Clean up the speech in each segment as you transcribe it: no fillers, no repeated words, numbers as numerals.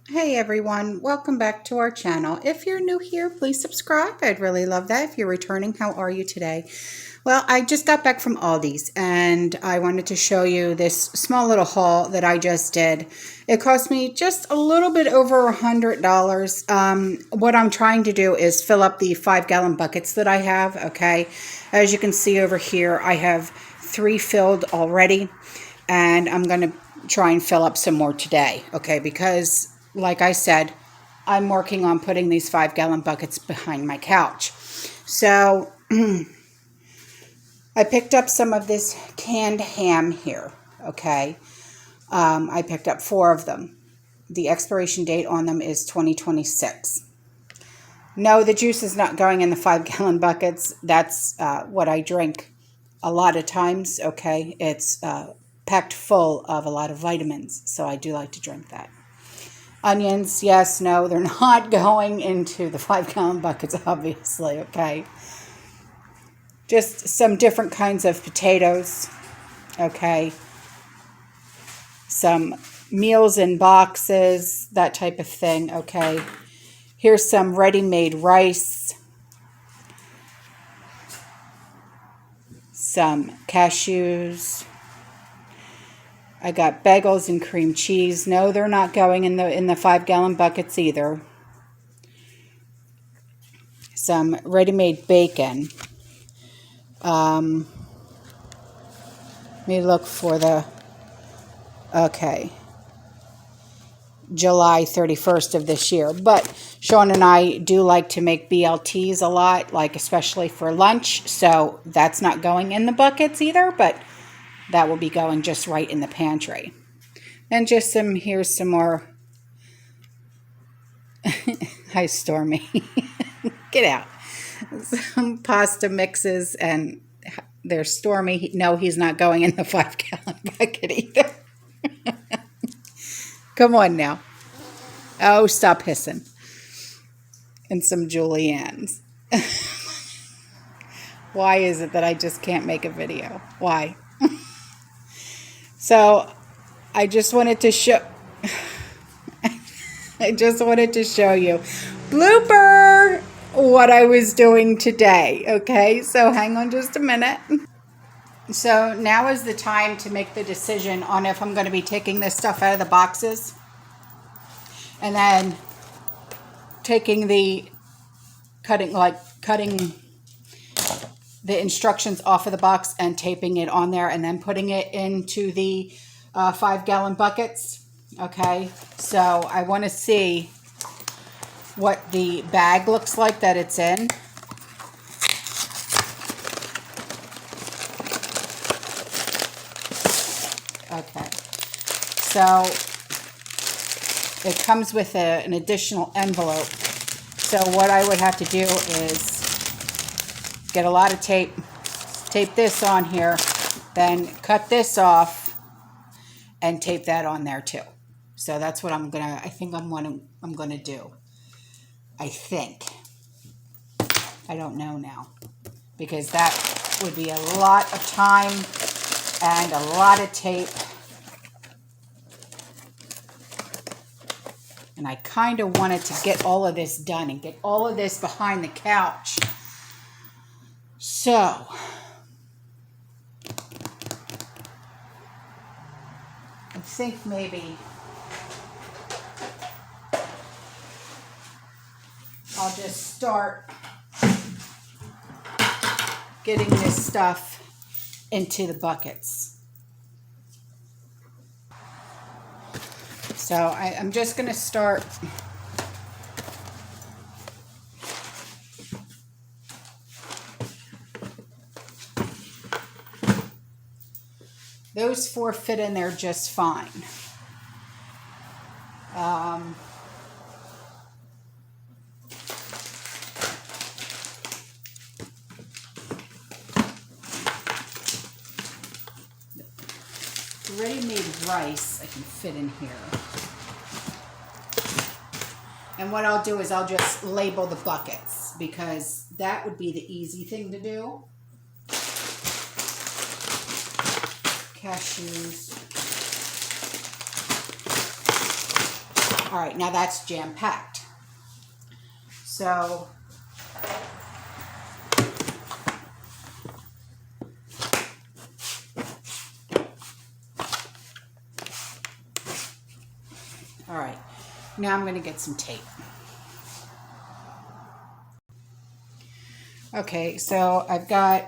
Hey everyone, welcome back to our channel. If you're new here, please subscribe. I'd really love that. If you're returning, how are you today? Well, I just got back from Aldis and I wanted to show you this small little haul that I just did. It cost me just a little bit over $100. What I'm trying to do is fill up the 5-gallon buckets that I have, okay? As you can see over here, I have 3 filled already and I'm going to try and fill up some more today, okay? Because like I said, I'm working on putting these 5-gallon buckets behind my couch. So I picked up some of this canned ham here, okay? I picked up 4 of them. The expiration date on them is 2026. No, the juice is not going in the 5-gallon buckets. That's what I drink a lot of times, okay? It's packed full of a lot of vitamins, so I do like to drink that. Onions, yes, no, they're not going into the 5-gallon buckets, obviously, okay? Just some different kinds of potatoes, okay? Some meals in boxes, that type of thing, okay? Here's some ready-made rice, some cashews. I got bagels and cream cheese. No, they're not going in the 5-gallon buckets either. Some ready-made bacon. Let me look for okay, July 31st of this year. But Sean and I do like to make BLTs a lot, like especially for lunch. So that's not going in the buckets either, but that will be going just right in the pantry. And just here's some more. Hi, Stormy. Get out. Some pasta mixes, and there's Stormy. No, he's not going in the 5-gallon bucket either. Come on now. Oh, stop hissing. And some juliennes. Why is it that I just can't make a video? Why? So I just wanted to show you blooper what I was doing today. Okay, so hang on just a minute. So now is the time to make the decision on if I'm going to be taking this stuff out of the boxes and then taking cutting the instructions off of the box and taping it on there and then putting it into the 5-gallon buckets. Okay, so I want to see what the bag looks like that it's in. Okay, so it comes with an additional envelope. So what I would have to do is get a lot of tape this on here, then cut this off and tape that on there too. So that's what I'm gonna do. I think. I don't know now, because that would be a lot of time and a lot of tape. And I kind of wanted to get all of this done and get all of this behind the couch. So, I think maybe I'll just start getting this stuff into the buckets. So I'm just going to start those 4 fit in there just fine. Ready-made rice I can fit in here. And what I'll do is I'll just label the buckets, because that would be the easy thing to do. Cashews. All right, now that's jam-packed. So all right, now I'm going to get some tape. Okay, so I've got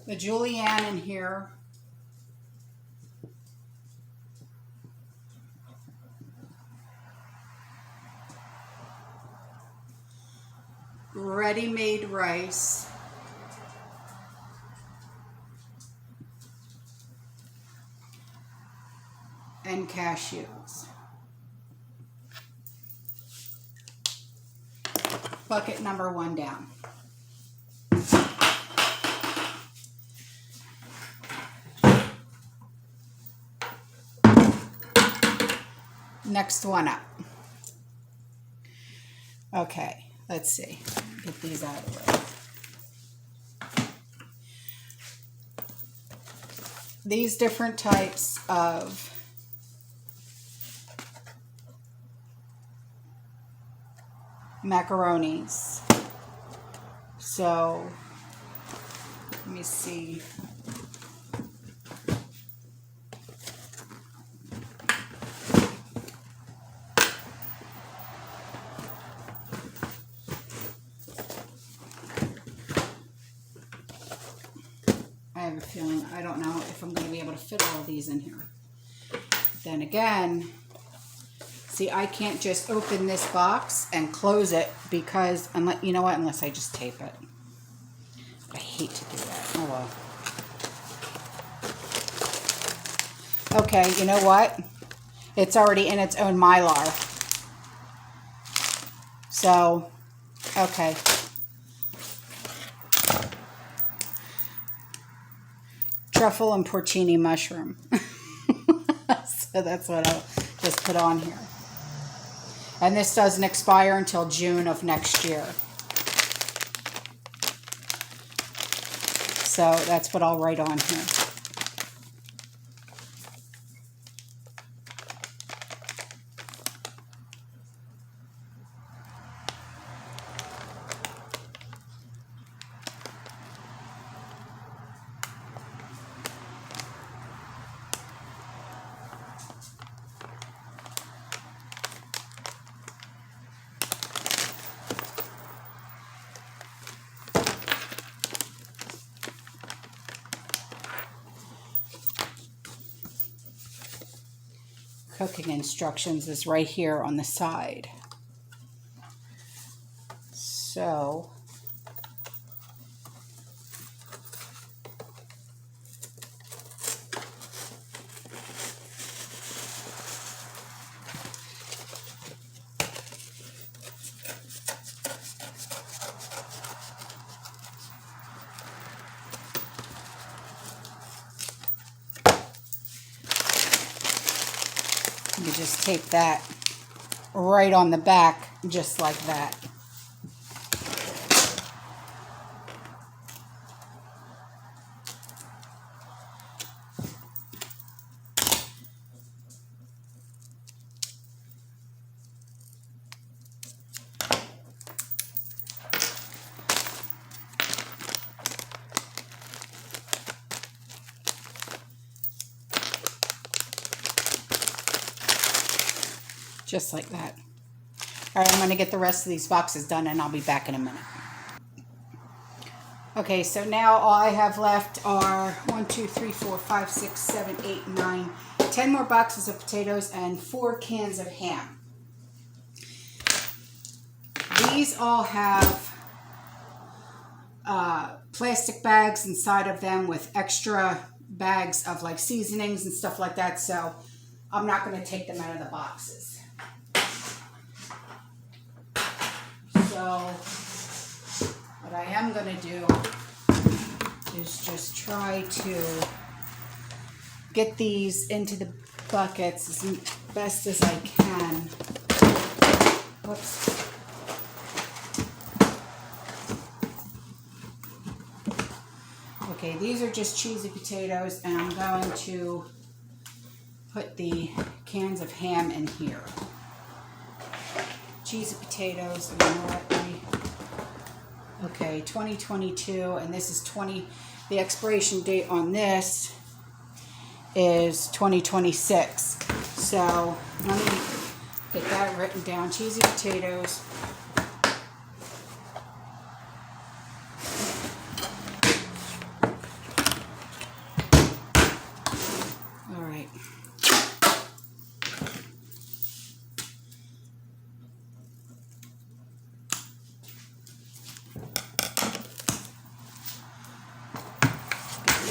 the julienne in here. Ready-made rice. And cashews. Bucket number 1 down. Next one up. Okay, let's see. Get these out of the way. These different types of macaronis. So, let me see. I have a feeling, I don't know if I'm going to be able to fit all of these in here. Then again, see, I can't just open this box and close it because, unless, you know what, unless I just tape it. I hate to do that. Oh well. Okay, you know what? It's already in its own Mylar. So, okay. Truffle and porcini mushroom. So that's what I'll just put on here. And this doesn't expire until June of next year. So that's what I'll write on here. Cooking instructions is right here on the side. So you just tape that right on the back, just like that. Just like that. All right, I'm going to get the rest of these boxes done and I'll be back in a minute. Okay, so now all I have left are 1, 2, 3, 4, 5, 6, 7, 8, 9, 10 more boxes of potatoes and 4 cans of ham. These all have plastic bags inside of them with extra bags of like seasonings and stuff like that, so I'm not going to take them out of the boxes. So what I am going to do is just try to get these into the buckets as best as I can. Whoops. Okay, these are just cheesy potatoes, and I'm going to put the cans of ham in here. Cheesy potatoes, and you know what? Okay, 2022, and this is the expiration date on this is 2026. So let me get that written down. Cheesy potatoes. All right.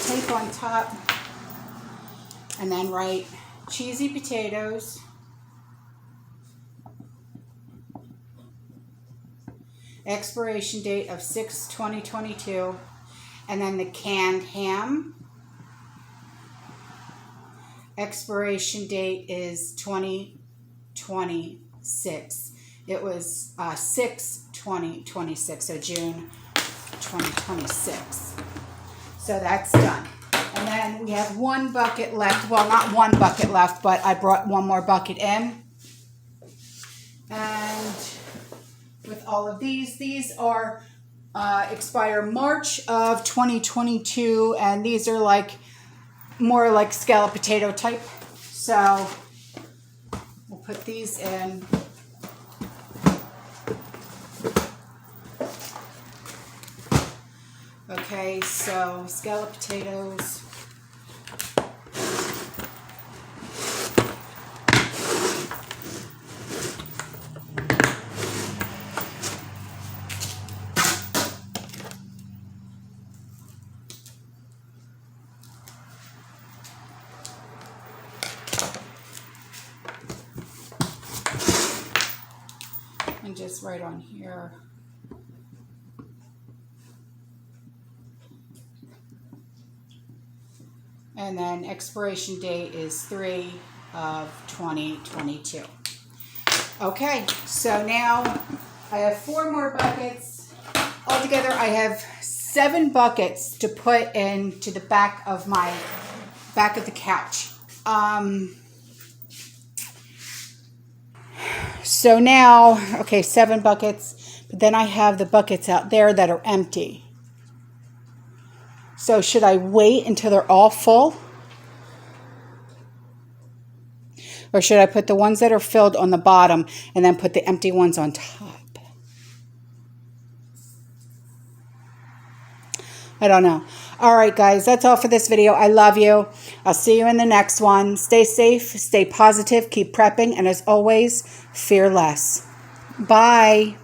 Tape on top, and then write cheesy potatoes, expiration date of 6/2022, and then the canned ham, expiration date is 2026. It was 6/2026, so June 2026. So that's done. And then we have one bucket left. Well, not one bucket left, but I brought one more bucket in. And with all of these are expire March of 2022, and these are like more like scallop potato type. So we'll put these in. Okay, so scallop potatoes. And just right on here. And then expiration date is 3/2022. Okay, so now I have 4 more buckets. Altogether, I have 7 buckets to put into the back of the couch. So now, okay, 7 buckets, but then I have the buckets out there that are empty. So should I wait until they're all full? Or should I put the ones that are filled on the bottom and then put the empty ones on top? I don't know. All right, guys, that's all for this video. I love you. I'll see you in the next one. Stay safe, stay positive, keep prepping, and as always, fear less. Bye.